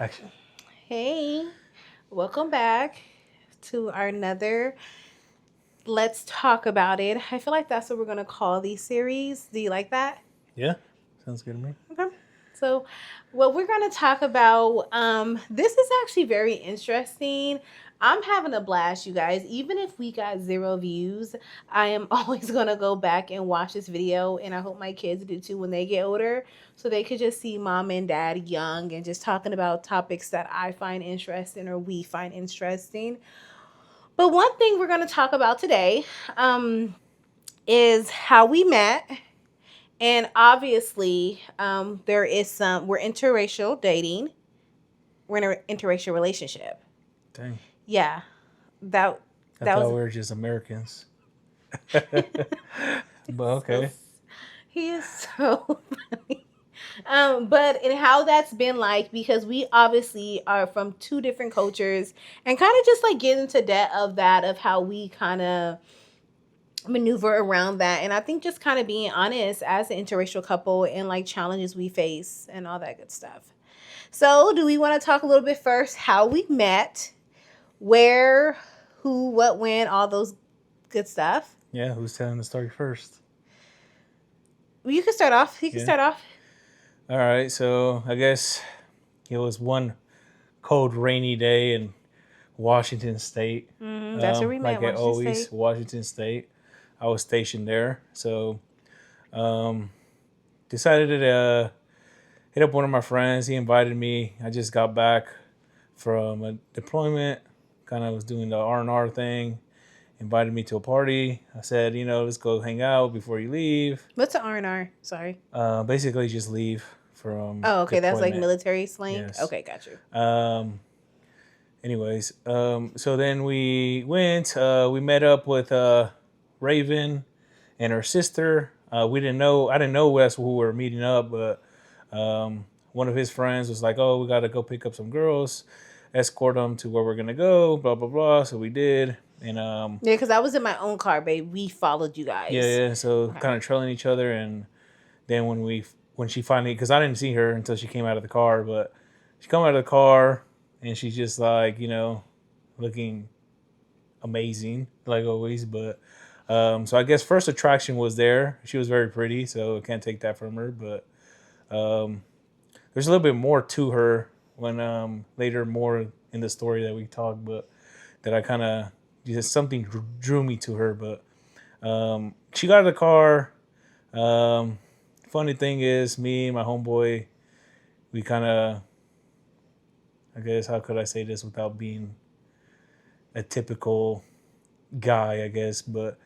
Action. Hey, welcome back to our another Let's Talk About It. I feel like that's what we're going to call these series. Do you like that? Yeah, sounds good to me. Okay. So, what we're going to talk about, this is actually very interesting. I'm having a blast, you guys. Even if we got 0 views, I am always going to go back and watch this video. And I hope my kids do too when they get older. So they could just see mom and dad young and just talking about topics that I find interesting or we find interesting. But one thing we're going to talk about today is how we met, and obviously, there is we're interracial dating. We're in an interracial relationship. Dang. Yeah. That I that thought was we were just Americans. But okay. so, he is so funny. But and how that's been like, because we obviously are from two different cultures, and kind of just like get into depth of that, of how we kind of maneuver around that. And I think just kind of being honest as an interracial couple and like challenges we face and all that good stuff. So, do we want to talk a little bit first how we met, where, who, what, when, all those good stuff? Yeah, who's telling the story first? Well, you can start off. You can Yeah. start off. All right, so I guess it was one cold, rainy day in Washington State. That's where we met. Like I Washington always, State. Washington State. I was stationed there, so decided to hit up one of my friends. He invited me. I just got back from a deployment. Kind of was doing the R&R thing. Invited me to a party. I said, let's go hang out before you leave. What's an R&R? Sorry. Basically, just leave from. Oh, okay. That's like deployment. military slang. Yes. Okay, got you. Anyways, so then we went. We met up with Raven and her sister. We didn't know. I didn't know that's who we were meeting up, but one of his friends was like, "Oh, we got to go pick up some girls, escort them to where we're gonna go." Blah blah blah. So we did, and Yeah, because I was in my own car, babe. We followed you guys. yeah. So Okay. kind of trailing each other, and then when she finally, because I didn't see her until she came out of the car, but she come out of the car and she's just like, looking amazing like always. But so I guess first attraction was there. She was very pretty, so I can't take that from her. But there's a little bit more to her when later more in the story that we talk, but that I kind of just something drew me to her. But she got out of the car. Funny thing is, me and my homeboy, we kind of, I guess, how could I say this without being a typical guy, I guess, but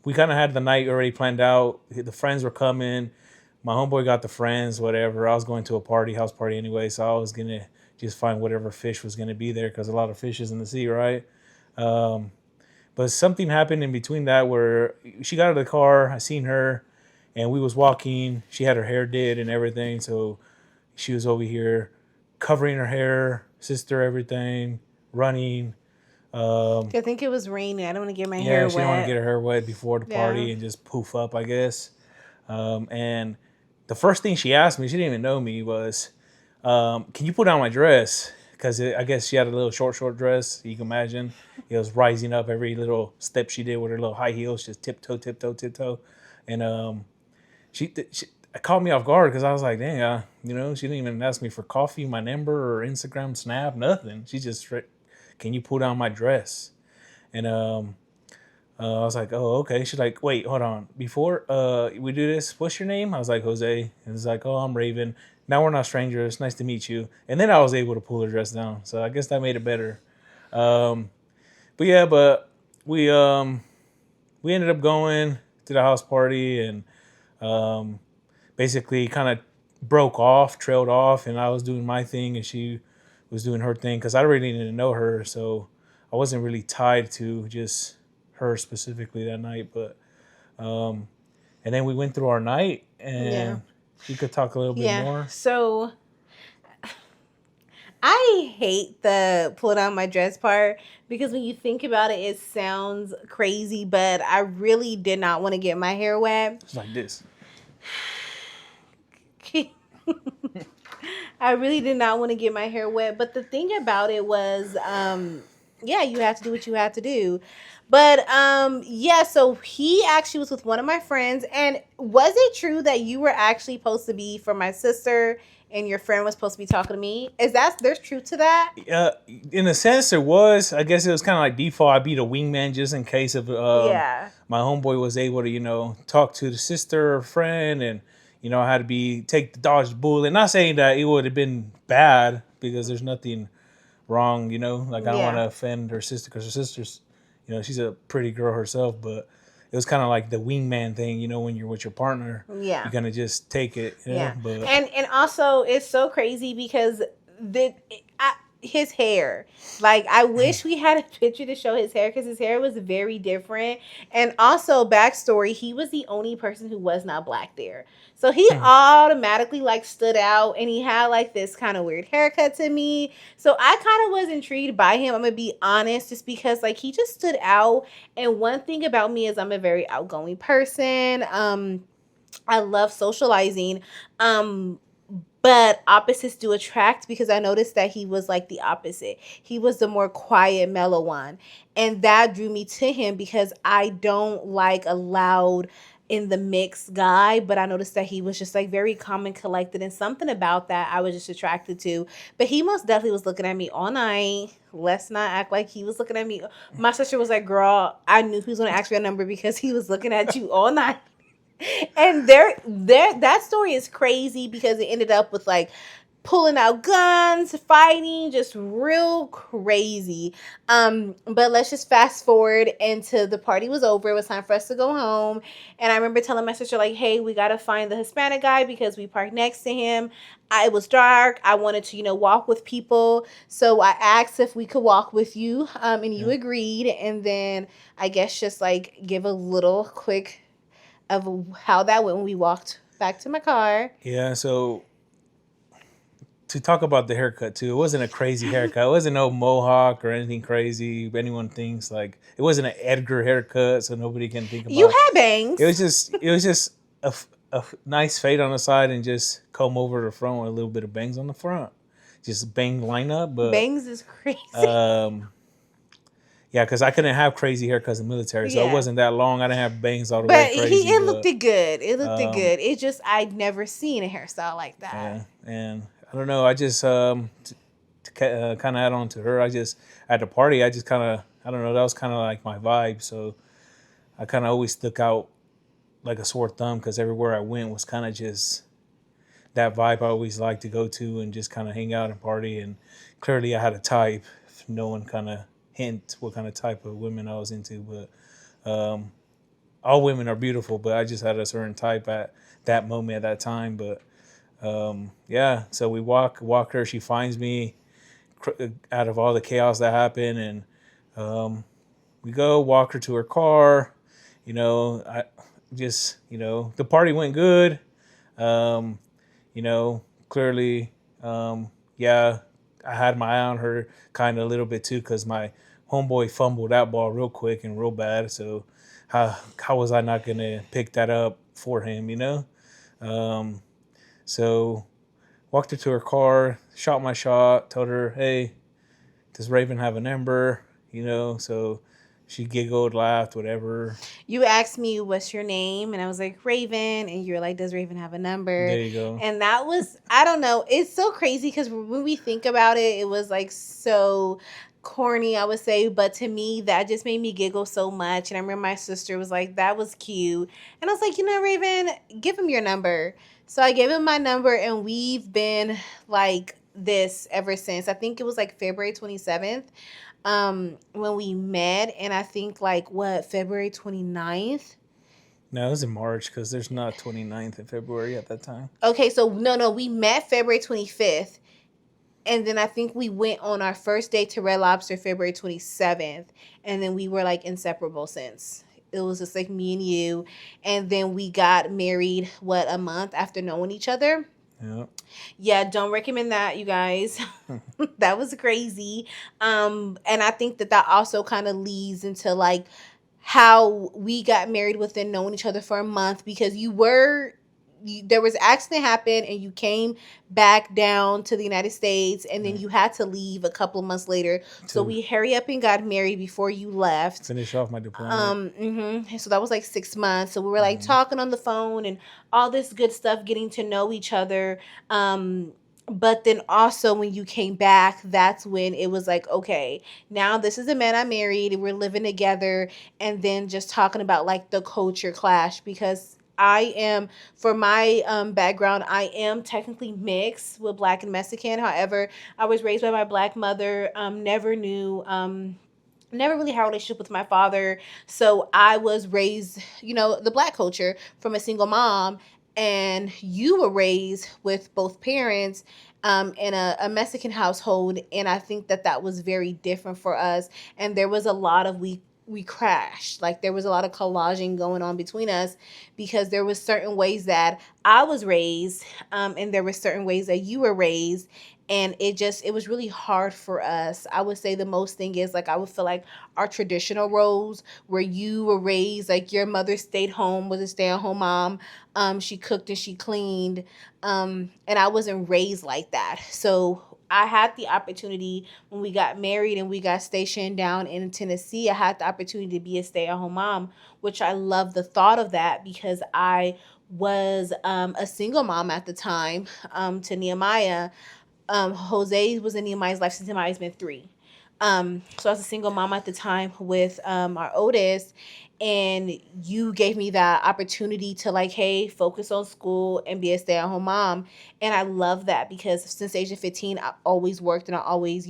we kind of had the night already planned out. The friends were coming. My homeboy got the friends, whatever. I was going to a house party anyway, so I was going to just find whatever fish was going to be there because a lot of fish is in the sea, right? But something happened in between that where she got out of the car, I seen her, and we was walking. She had her hair did and everything, so she was over here covering her hair, sister, everything, running. I think it was raining. I don't want to get my hair Yeah, wet. she didn't want to get her hair wet before the party Yeah. and just poof up, I guess. And the first thing she asked me, she didn't even know me, was, can you put on my dress? Because I guess she had a little short dress. You can imagine. It was rising up every little step she did with her little high heels, just tiptoe. And she caught me off guard because I was like, dang, she didn't even ask me for coffee, my number, or Instagram, Snap, nothing. She just, can you put on my dress? And I was like, oh, okay. She's like, wait, hold on. Before we do this, what's your name? I was like, Jose. And it's like, oh, I'm Raven. Now we're not strangers. Nice to meet you. And then I was able to pull her dress down. So I guess that made it better. But we ended up going to the house party and basically kind of trailed off, and I was doing my thing and she was doing her thing because I really didn't know her. So I wasn't really tied to just her specifically that night. But and then we went through our night, and you could talk a little bit more. So I hate the pull down my dress part because when you think about it, it sounds crazy, but I really did not want to get my hair wet. It's like this. I really did not want to get my hair wet. But the thing about it was, yeah, you have to do what you have to do. But yeah, so he actually was with one of my friends. And was it true that you were actually supposed to be for my sister and your friend was supposed to be talking to me? Is that there's truth to that? In a sense, there was. I guess it was kind of like default. I'd be the wingman just in case of Yeah. my homeboy was able to, talk to the sister or friend, and I had to be take the dodge bullet. Not saying that it would have been bad because there's nothing wrong. Like I don't want Yeah. to offend her sister because her sister's, she's a pretty girl herself, but it was kind of like the wingman thing. When you're with your partner, Yeah. you're gonna just take it. Yeah. But And also it's so crazy because the his hair. Like I wish we had a picture to show his hair because his hair was very different. And also backstory, he was the only person who was not black there. So he automatically like stood out and he had like this kind of weird haircut to me. So I kind of was intrigued by him. I'm gonna be honest, just because like he just stood out. And one thing about me is I'm a very outgoing person. I love socializing. Um, but opposites do attract because I noticed that he was like the opposite. He was the more quiet, mellow one. And that drew me to him because I don't like a loud in the mix guy, but I noticed that he was just like very calm and collected and something about that I was just attracted to. But he most definitely was looking at me all night. Let's not act like he was looking at me. My sister was like, "Girl, I knew he was gonna ask for your number because he was looking at you all night." And there that story is crazy because it ended up with like pulling out guns, fighting, just real crazy. But let's just fast forward into the party was over. It was time for us to go home. And I remember telling my sister, like, hey, we gotta find the Hispanic guy because we parked next to him. It was dark. I wanted to, walk with people. So I asked if we could walk with you. And you yeah. agreed. And then I guess just like give a little quick of how that went when we walked back to my car. Yeah, so to talk about the haircut too, it wasn't a crazy haircut. It wasn't no mohawk or anything crazy. If anyone thinks like it wasn't an Edgar haircut, so nobody can think You about. had bangs. It was just a nice fade on the side and just comb over the front with a little bit of bangs on the front, just bang lineup. But Bangs is crazy. um, yeah, because I couldn't have crazy haircuts in the military, so it Yeah. wasn't that long. I didn't have bangs all the way But crazy, it looked but good. It looked um, good. It just I'd never seen a hairstyle like that. yeah, and I don't know. I just to kind of add on to her. I just at the party. I just kind of I don't know. That was kind of like my vibe. So I kind of always stuck out like a sore thumb because everywhere I went was kind of just that vibe I always liked to go to and just kind of hang out and party. And clearly I had a type. If no one kind of hint what kind of type of women I was into, but all women are beautiful. But I just had a certain type at that moment at that time. But yeah, so we walk her. She finds me out of all the chaos that happened, and we go walk her to her car. I just the party went good. Um, clearly, yeah, I had my eye on her kind of a little bit too because my homeboy fumbled that ball real quick and real bad. So how was I not gonna pick that up for him? Um, so walked her to her car, shot my shot, told her, hey, does Raven have a number? So she giggled, laughed, whatever. You asked me what's your name and I was like Raven and you're like does Raven have a number? There you go. And that was I don't know. It's so crazy because when we think about it, it was like so corny, I would say, but to me that just made me giggle so much. And I remember my sister was like that was cute. And I was like, Raven, give him your number. So I gave him my number and we've been like this ever since. I think it was like February 27th when we met, and I think like what February 29th. No, it was in March because there's not 29th of February at that time. Okay, so no, we met February 25th, and then I think we went on our first date to Red Lobster February 27th, and then we were like inseparable since. It was just like me and you, and then we got married a month after knowing each other. Yeah. Yeah, don't recommend that, you guys. That was crazy. And I think that also kind of leads into like how we got married within knowing each other for a month because you were there was accident happened and you came back down to the United States, and then Right. you had to leave a couple of months later. So To we hurry up and got married before you left. finish off my deployment. So that was like 6 months. So we were like Hmm. talking on the phone and all this good stuff, getting to know each other. But then also when you came back, that's when it was like, okay, now this is the man I married, we're living together. And then just talking about like the culture clash, because I am, for my background, I am technically mixed with black and Mexican. However, I was raised by my black mother. Never really had a relationship with my father. So I was raised, the black culture from a single mom. And you were raised with both parents in a Mexican household. And I think that that was very different for us. And there was a lot of, we crashed. Like there was a lot of collaging going on between us, because there was certain ways that I was raised, and there were certain ways that you were raised. And it was really hard for us. I would say the most thing is, like, I would feel like our traditional roles, where you were raised, like your mother stayed home, was a stay-at-home mom. She cooked and she cleaned. And I wasn't raised like that. So I had the opportunity when we got married and we got stationed down in Tennessee. I had the opportunity to be a stay-at-home mom, which I love the thought of that, because I was a single mom at the time, to Nehemiah. Jose was in Nehemiah's life since Nehemiah's been 3. So I was a single mom at the time with our oldest, and you gave me that opportunity to, like, hey, focus on school and be a stay-at-home mom. And I love that, because since age of 15, I always worked, and I always,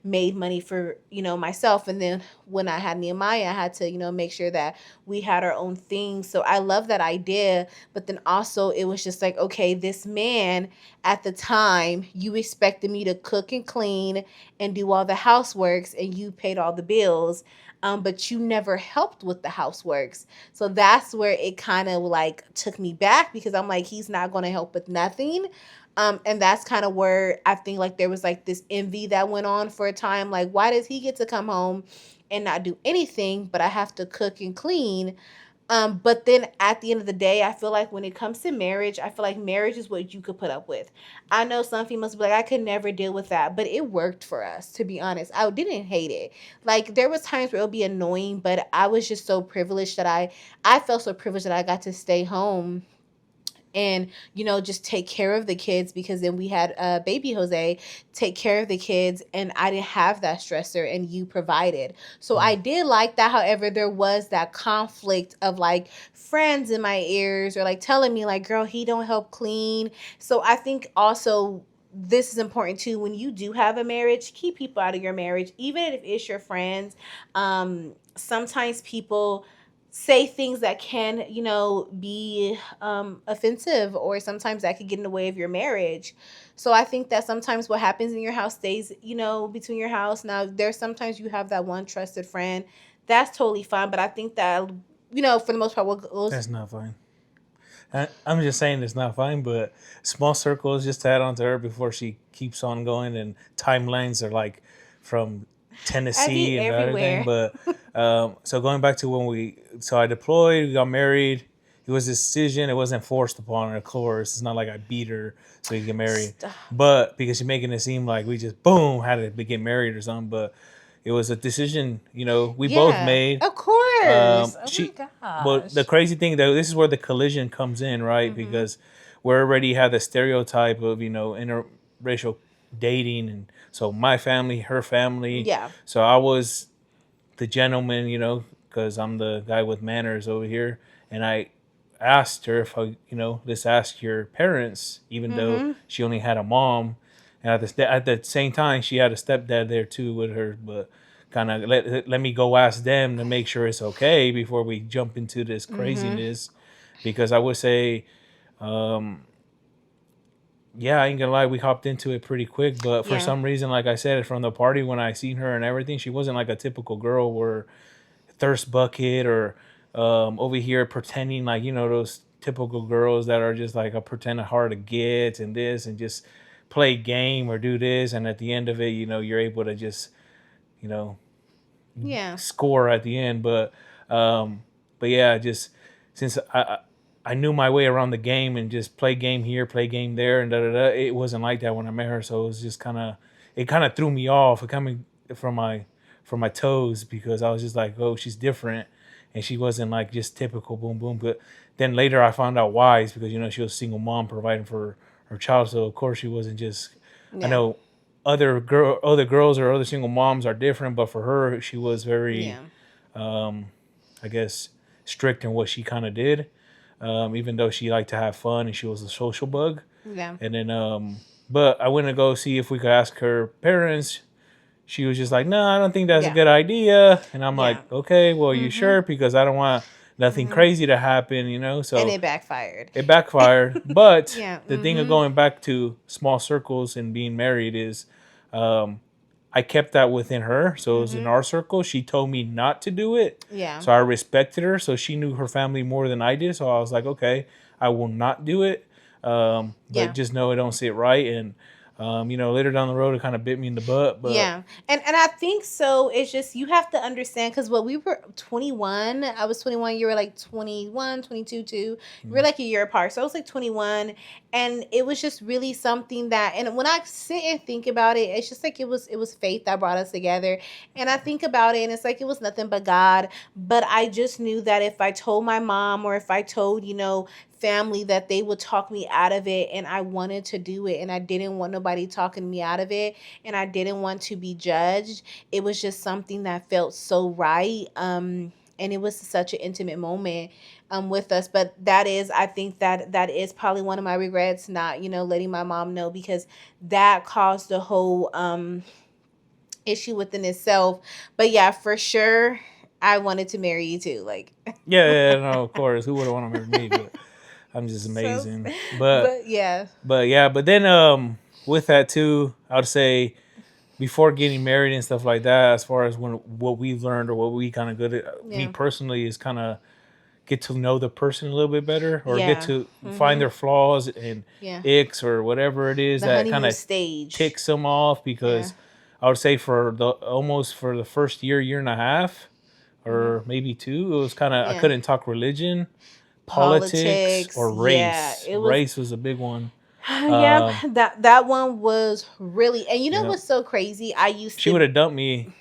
made money for, myself. And then when I had Nehemiah, I had to, make sure that we had our own things. So I love that idea. But then also it was just like, okay, this man at the time, you expected me to cook and clean and do all the houseworks, and you paid all the bills. But you never helped with the houseworks. So that's where it kind of like took me back, because I'm like, he's not going to help with nothing. And that's kind of where I think like there was like this envy that went on for a time. Like, why does he get to come home and not do anything, but I have to cook and clean? But then at the end of the day, I feel like when it comes to marriage, I feel like marriage is what you could put up with. I know some females be like, I could never deal with that, but it worked for us, to be honest. I didn't hate it. Like there was times where it would be annoying, but I was just so privileged that I felt so privileged that I got to stay home and just take care of the kids, because then we had baby Jose, take care of the kids, and I didn't have that stressor, and you provided. So I did like that. However, there was that conflict of like friends in my ears, or like telling me like, girl, he don't help clean. So I think also this is important too. When you do have a marriage, keep people out of your marriage, even if it's your friends. Sometimes people say things that can, be offensive, or sometimes that could get in the way of your marriage. So I think that sometimes what happens in your house stays, between your house. Now, there's sometimes you have that one trusted friend. That's totally fine. But I think that, for the most part, what goes. That's not fine. I'm just saying it's not fine, but small circles just to add on to her before she keeps on going, and timelines are like from I be Tennessee and everything. everywhere. But so going back to so I deployed, we got married. It was a decision. It wasn't forced upon her, of course. It's not like I beat her so you get married. Stop. But because she's making it seem like we just boom had to get married or something. But it was a decision, we both Yeah, made. of course. Oh She, my well, the gosh. crazy thing though, this is where the collision comes in, right? Mm-hmm. Because we already had the stereotype of interracial dating, and so my family, her family. Yeah. So I was the gentleman, because I'm the guy with manners over here, and I asked her if let's ask your parents, even though Mm-hmm. she only had a mom, and at the same time she had a stepdad there too with her, but kind of let me go ask them to make sure it's okay before we jump into this Mm-hmm. craziness, because I would say, um, yeah, I ain't gonna lie, we hopped into it pretty quick, but for Yeah. some reason, like I said, from the party when I seen her and everything, she wasn't like a typical girl where thirst bucket or over here pretending like those typical girls that are just like a pretend hard to get and this and just play game or do this, and at the end of it you're able to just you know Yeah. score at the end. But yeah, just since I knew my way around the game and just play game here, play game there, and da da da. It wasn't like that when I met her, so it was just it kind of threw me off. It coming from my toes because I was just like, oh, she's different, and she wasn't like just typical boom boom. But then later I found out why. It's because she was a single mom providing for her child, so of course she wasn't just. Yeah. I know other girls or other single moms are different, but for her she was very, I guess, strict in what she kind of did. Even though she liked to have fun and she was a social bug. Yeah. And then, but I went to go see if we could ask her parents. She was just like, no, I don't think that's a good idea. And I'm like, okay, well, you sure? Because I don't want nothing crazy to happen, So and it backfired. It backfired. But the thing of Mm-hmm. going back to small circles and being married is, I kept that within her. So it was in our circle. She told me not to do it. Yeah. So I respected her. So she knew her family more than I did. So I was like, okay, I will not do it. But just know it don't sit right. And, later down the road, it kind of bit me in the butt. But yeah. And I think so. It's just, you have to understand, because we were 21. I was 21. You were like 21, 22 too. We were like a year apart. So I was like 21. And it was just really something that, and when I sit and think about it, it's just like it was faith that brought us together. And I think about it and it's like it was nothing but God. But I just knew that if I told my mom, or if I told, family, that they would talk me out of it, and I wanted to do it, and I didn't want nobody talking me out of it, and I didn't want to be judged. It was just something that felt so right. And it was such an intimate moment with us. But I think that is probably one of my regrets, not letting my mom know, because that caused the whole issue within itself. But yeah, for sure, I wanted to marry you too. Like, yeah, no, of course, who would want to marry me? But I'm just amazing. But yeah. But then with that too, I would say before getting married and stuff like that, as far as what we've learned or what we kind of good at, me personally, is kind of get to know the person a little bit better, or get to find their flaws and icks or whatever it is that kind of ticks them off. Because I would say for the first year and a half, or maybe two, it was kind of I couldn't talk religion, politics or race. Race was a big one. That one was really, and what's so crazy? She would have dumped me,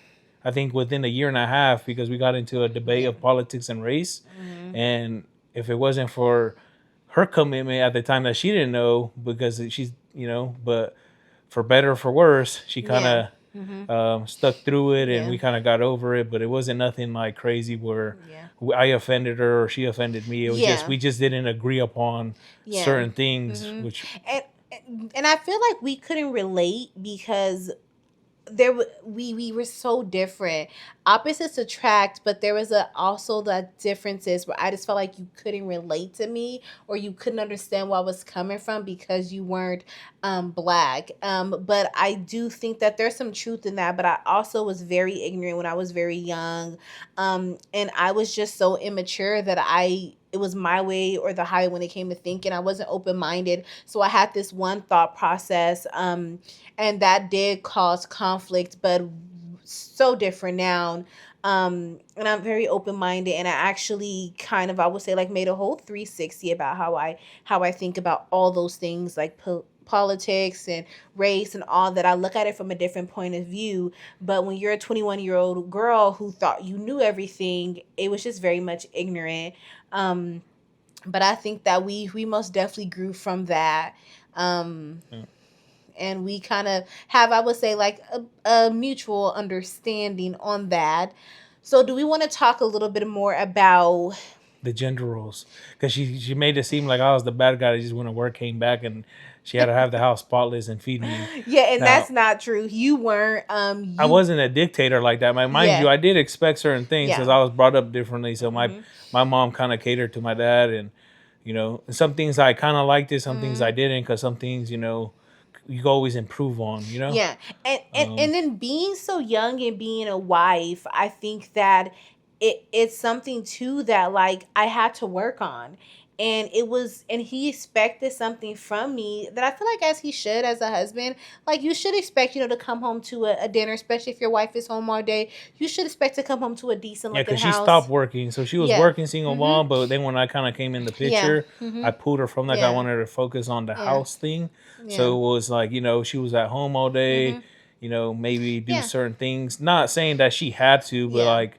I think, within a year and a half, because we got into a debate of politics and race. And if it wasn't for her commitment at the time that she didn't know, because she's but for better or for worse, she kind of stuck through it, and we kind of got over it. But it wasn't nothing like crazy where I offended her or she offended me. It was just we just didn't agree upon certain things, which and I feel like we couldn't relate because we were so different. Opposites attract, but there was also the differences where I just felt like you couldn't relate to me, or you couldn't understand where I was coming from because you weren't black. But I do think that there's some truth in that. But I also was very ignorant when I was very young, and I was just so immature that it was my way or the highway when it came to thinking. I wasn't open-minded. So I had this one thought process, and that did cause conflict, but so different now. And I'm very open-minded, and I actually kind of, I would say, like, made a whole 360 about how I think about all those things, like politics and race and all that. I look at it from a different point of view. But when you're a 21-year-old girl who thought you knew everything, it was just very much ignorant. But I think that we most definitely grew from that. And we kind of have, I would say, like a mutual understanding on that. So do we want to talk a little bit more about the gender roles? Because she made it seem like I was the bad guy that just went to work, came back, and she had to have the house spotless and feed me. Yeah, and that's not true. You weren't. I wasn't a dictator like that. Mind you, I did expect certain things because I was brought up differently. So my mom kind of catered to my dad, and some things I kind of liked it, some things I didn't, because some things you can always improve on. Yeah, and then being so young and being a wife, I think that it's something too that, like, I had to work on. And he expected something from me that I feel like, as he should, as a husband, like, you should expect, to come home to a dinner, especially if your wife is home all day. You should expect to come home to a decent Yeah, looking because she stopped house. working, so she was Yeah. working single Mhm. mom. But then when I kind of came in the Yeah. picture, I Mhm. pulled her from that. I Yeah. wanted her to focus on the Yeah. house thing. Yeah. So it was like, she was at home all day. Mhm. Maybe do Yeah. certain things. Not saying that she had to, but Yeah. like,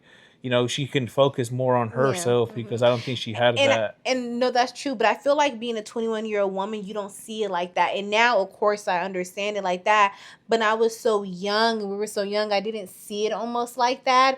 she can focus more on Yeah. herself Mhm. because I don't think she had and that. and no, that's true, but I feel like, being a 21-year-old woman, you don't see it like that. And now, of course, I understand it like that, but I was so young, we were so young, I didn't see it almost like that.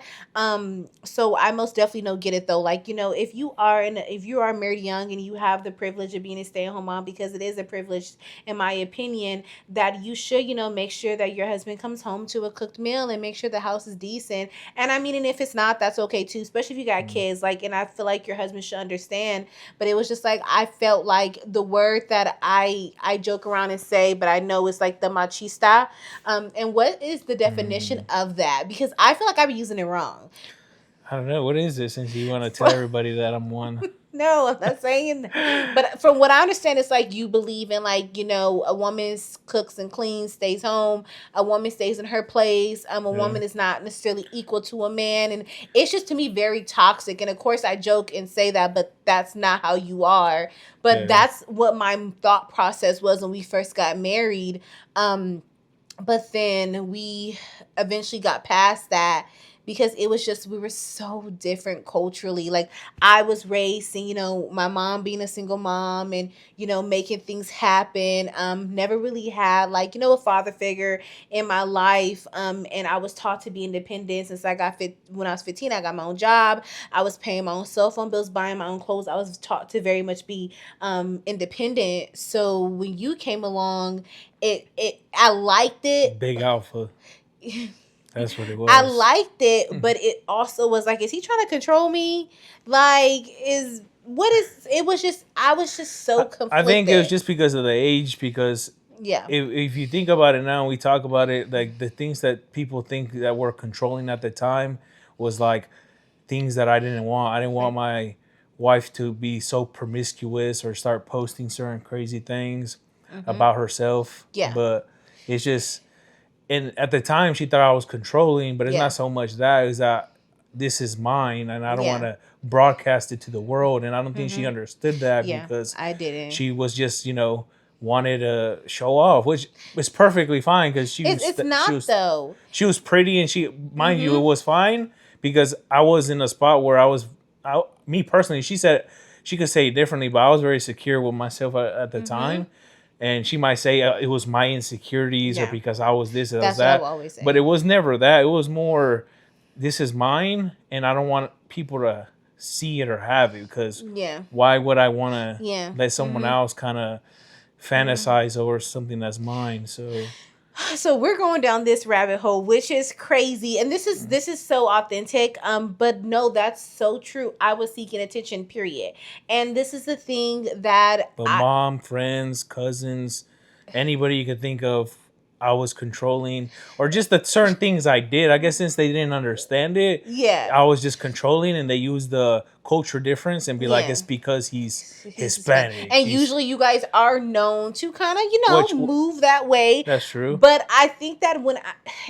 So I most definitely don't get it, though. Like, if you are married young and you have the privilege of being a stay-at-home mom, because it is a privilege, in my opinion, that you should, make sure that your husband comes home to a cooked meal, and make sure the house is decent. And I mean, and if it's not, that's okay too, especially if you got kids. Like, and I feel like your husband should understand. But it was just like, I felt like the word that I joke around and say, but I know it's like the machista. And what is the definition of that? Because I feel like I be using it wrong. I don't know. What is this, since you want to tell everybody that I'm one? No, I'm not saying that. But from what I understand, it's like, you believe in, like, a woman cooks and cleans, stays home. A woman stays in her place. A woman is not necessarily equal to a man. And it's just, to me, very toxic. And of course, I joke and say that, but that's not how you are. But that's what my thought process was when we first got married. But then we eventually got past that, because it was just, we were so different culturally. Like, I was raised seeing, my mom being a single mom, and, making things happen. Never really had, like, a father figure in my life. And I was taught to be independent since I got fit. When I was 15, I got my own job. I was paying my own cell phone bills, buying my own clothes. I was taught to very much be independent. So when you came along, I liked it. Big alpha. That's what it was. I liked it, but it also was like, is he trying to control me? Like, it was just, I was just so conflicted. I think it was just because of the age, because yeah. If you think about it now, we talk about it, like the things that people think that were controlling at the time was like things that I didn't want. I didn't want my wife to be so promiscuous or start posting certain crazy things about herself. Yeah. But it's just, and at the time she thought I was controlling, but it's not so much that, is that this is mine and I don't want to broadcast it to the world. And I don't think she understood that, because I didn't. she was just, wanted to show off, which was perfectly fine, because she was pretty, and she, mind you, it was fine, because I was in a spot where me personally, she said she could say it differently, but I was very secure with myself at the time. And she might say it was my insecurities or because I was this or that's that. what I always say. But it was never that. It was more, this is mine, and I don't want people to see it or have it, because why would I want to let someone else kind of fantasize over something that's mine? So we're going down this rabbit hole, which is crazy, and this is so authentic. But no, that's so true. I was seeking attention, period. And this is the thing that, mom, friends, cousins, anybody you could think of, I was controlling, or just the certain things I did. I guess since they didn't understand it, I was just controlling, and they used the culture difference and be like, it's because he's Hispanic. And usually you guys are known to kind of, move that way. That's true. But I think that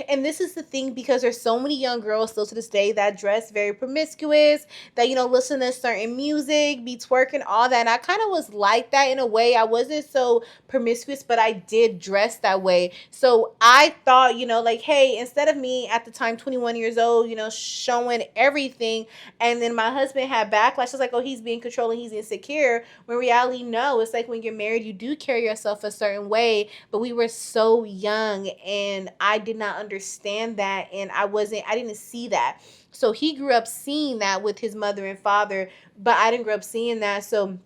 and this is the thing, because there's so many young girls still to this day that dress very promiscuous, that, listen to certain music, be twerking, all that. And I kind of was like that in a way. I wasn't so promiscuous, but I did dress that way. So I thought, like, hey, instead of me at the time, 21 years old, showing everything, and then my husband had backlash. It's like, oh, he's being controlling, he's insecure. When reality, no. It's like, when you're married, you do carry yourself a certain way. But we were so young, and I did not understand that, and I didn't see that. So he grew up seeing that with his mother and father, but I didn't grow up seeing that. So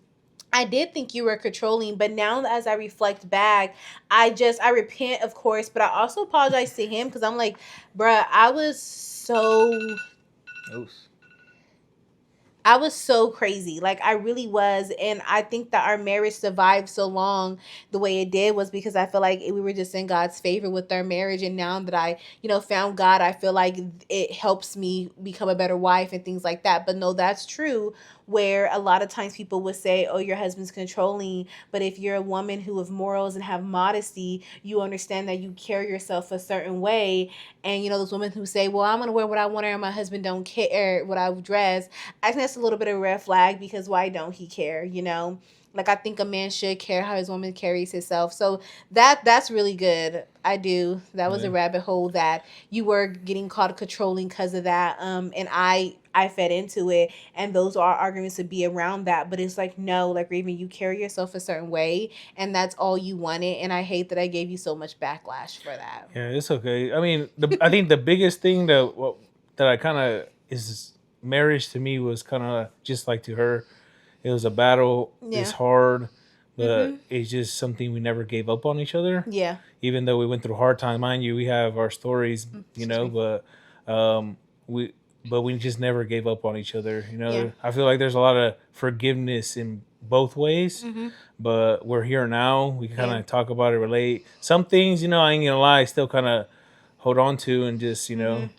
I did think you were controlling, but now as I reflect back, I repent, of course, but I also apologize to him, because I'm like, bruh, I was so... I was so crazy. Like I really was. And I think that our marriage survived so long the way it did was because I feel like we were just in God's favor with our marriage. And now that I, found God, I feel like it helps me become a better wife and things like that. But no, that's true. Where a lot of times people would say, oh, your husband's controlling. But if you're a woman who have morals and have modesty, you understand that you carry yourself a certain way. And those women who say, well, I'm going to wear what I want to wear and my husband don't care what I dress. I think that's a little bit of a red flag because why don't he care, Like I think a man should care how his woman carries himself. So that's really good. I do. That was a Yeah. rabbit hole that you were getting caught controlling because of that. And I fed into it, and those are arguments to be around that. But it's like no, like Raven, you carry yourself a certain way, and that's all you wanted. And I hate that I gave you so much backlash for that. Yeah, it's okay. I mean, I think the biggest thing that I kind of is marriage to me was kind of just like to her. It was a battle. It's Yeah. hard, but Mhm. it's just something we never gave up on each other. Yeah. Even though we went through hard times, mind you, we have our stories, Excuse me. but we we just never gave up on each other. Yeah. I feel like there's a lot of forgiveness in both ways, Mhm. but we're here now. We can kind Yeah. of talk about it, relate. Some things, I ain't gonna lie, I still kind of hold on to and just, Mhm.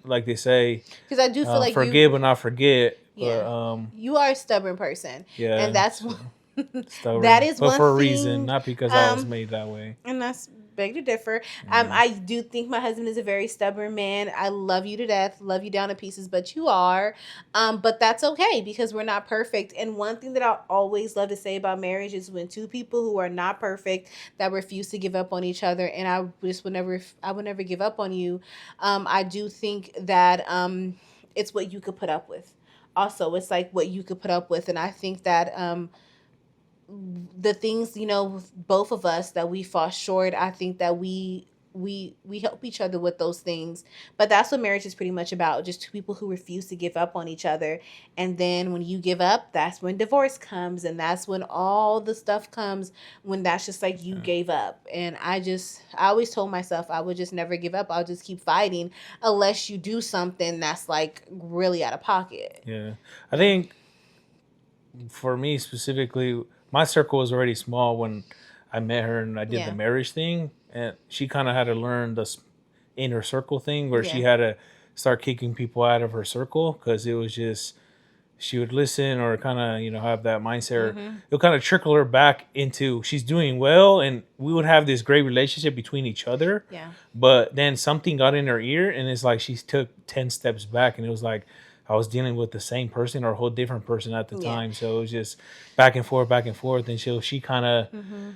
like they say, Because I do feel like forgive but not forget. But yeah, you are a stubborn person, and yeah, that's so that stubborn, is but one for a reason, thing. not because I was Um, made that way. and that's beg to differ. Yeah. I do think my husband is a very stubborn man. I love you to death, love you down to pieces, but you are. But that's okay because we're not perfect. And one thing that I always love to say about marriage is when two people who are not perfect that refuse to give up on each other, and I would never give up on you. I do think that it's what you could put up with. Also, it's like what you could put up with, and I think that the things both of us that we fall short, I think that we help each other with those things. But that's what marriage is pretty much about, just two people who refuse to give up on each other. And then when you give up, that's when divorce comes, and that's when all the stuff comes, when that's just like you gave up. And I always told myself I would just never give up. I'll just keep fighting unless you do something that's like really out of pocket. Yeah. I think for me specifically, my circle was already small when I met her and I did the Yeah. marriage thing, and she kind of had to learn the inner circle thing where she Yeah. had to start kicking people out of her circle because it was just she would listen or kind of have that mindset. Or Mm-hmm. it'll kind of trickle her back into she's doing well, and we would have this great relationship between each other. Yeah. But then something got in her ear, and it's like she took 10 steps back, and it was like I was dealing with the same person or a whole different person at the Yeah. time. So it was just back and forth, back and forth. And she kind of Mm-hmm.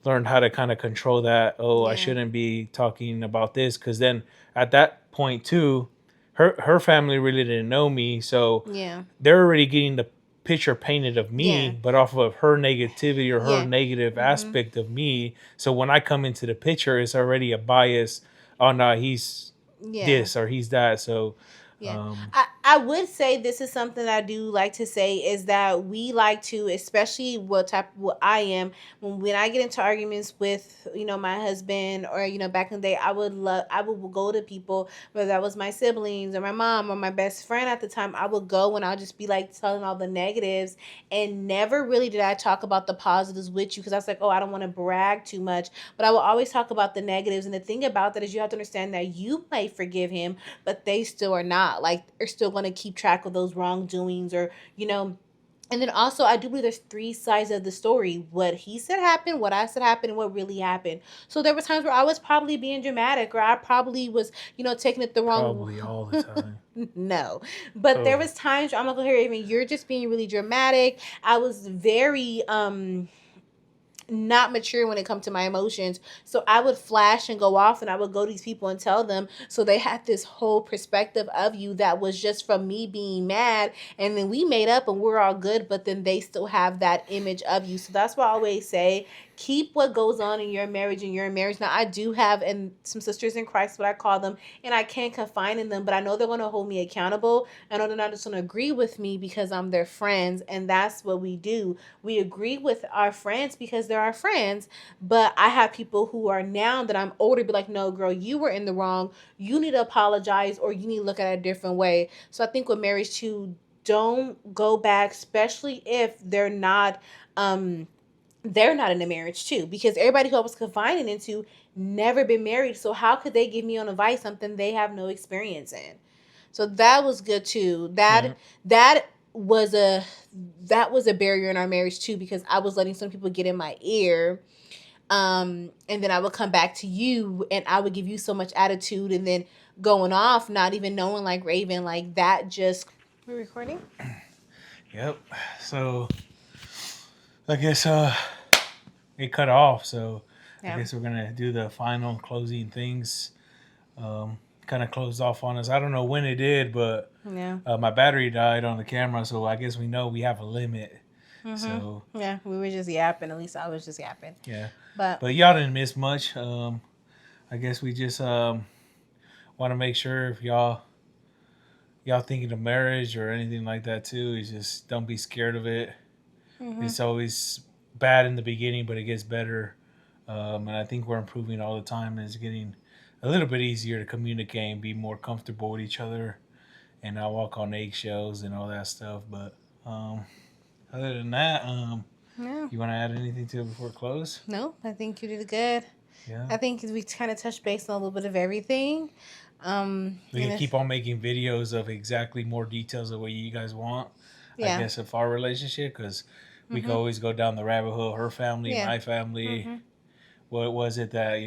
learned how to kind of control that. Oh, I Yeah. shouldn't be talking about this. Because then at that point, too, her family really didn't know me. So Yeah. they're already getting the picture painted of me, Yeah. but off of her negativity or her Yeah. negative Mm-hmm. aspect of me. So when I come into the picture, it's already a bias. Oh, no, he's Yeah. this or he's that. So, Yeah. I would say this is something I do like to say is that we like to, especially what I am, when I get into arguments with, my husband or, back in the day, I would go to people, whether that was my siblings or my mom or my best friend at the time, I would go and I'll just be like telling all the negatives, and never really did I talk about the positives with you because I was like, oh, I don't want to brag too much, but I will always talk about the negatives. And the thing about that is you have to understand that you may forgive him, but they still are not. Like, they're still going to keep track of those wrongdoings or, And then also, I do believe there's three sides of the story: what he said happened, what I said happened, and what really happened. So there were times where I was probably being dramatic, or I probably was, taking it the wrong. probably all the time. No, but there Oh, was times where I'm gonna go here. Even you're just being really dramatic. I was very not mature when it comes to my emotions. So I would flash and go off, and I would go to these people and tell them. So they had this whole perspective of you that was just from me being mad. And then we made up and we're all good, but then they still have that image of you. So that's why I always say, keep what goes on in your marriage and your marriage. Now, I do have and some sisters in Christ, what I call them, and I can't confine in them, but I know they're going to hold me accountable. I know they're not just going to agree with me because I'm their friends, and that's what we do. We agree with our friends because they're our friends, but I have people who are now that I'm older be like, no, girl, you were in the wrong. You need to apologize or you need to look at it a different way. So I think with marriage too, don't go back, especially if they're not in a marriage too, because everybody who I was confiding into never been married. So how could they give me on advice something they have no experience in? So that was good too. Yeah. That was a that was a barrier in our marriage too, because I was letting some people get in my ear. And then I would come back to you and I would give you so much attitude, and then going off, not even knowing, like Raven, like that just. We're recording? Yep. So I guess it cut off. So Yeah. I guess we're gonna do the final closing things. Kind of closed off on us. I don't know when it did, but Yeah. my battery died on the camera, so I guess we know we have a limit. Mm-hmm. So yeah, we were just yapping. At least I was just yapping. yeah, But y'all didn't miss much. I guess we just want to make sure if y'all thinking of marriage or anything like that too, is just don't be scared of it. mm-hmm. It's always bad in the beginning, but it gets better. And I think we're improving all the time, and it's getting a little bit easier to communicate and be more comfortable with each other, and not walk on eggshells and all that stuff. But other than that, Yeah. you want to add anything to it before we close? No, I think you did good. Yeah. I think we kind of touched base on a little bit of everything. We can keep on making videos of exactly more details of what you guys want. Yeah. I guess of our relationship, because we can always go down the rabbit hole. Her family, my family. Mm-hmm. What was it that,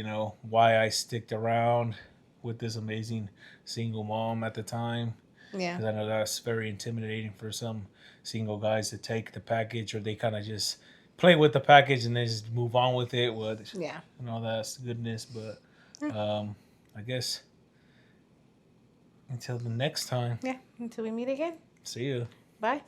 why I sticked around with this amazing single mom at the time? Yeah. Because I know that's very intimidating for some single guys to take the package, or they kind of just play with the package and then just move on with it. And all that goodness. But I guess until the next time. Yeah, until we meet again. See you. Bye.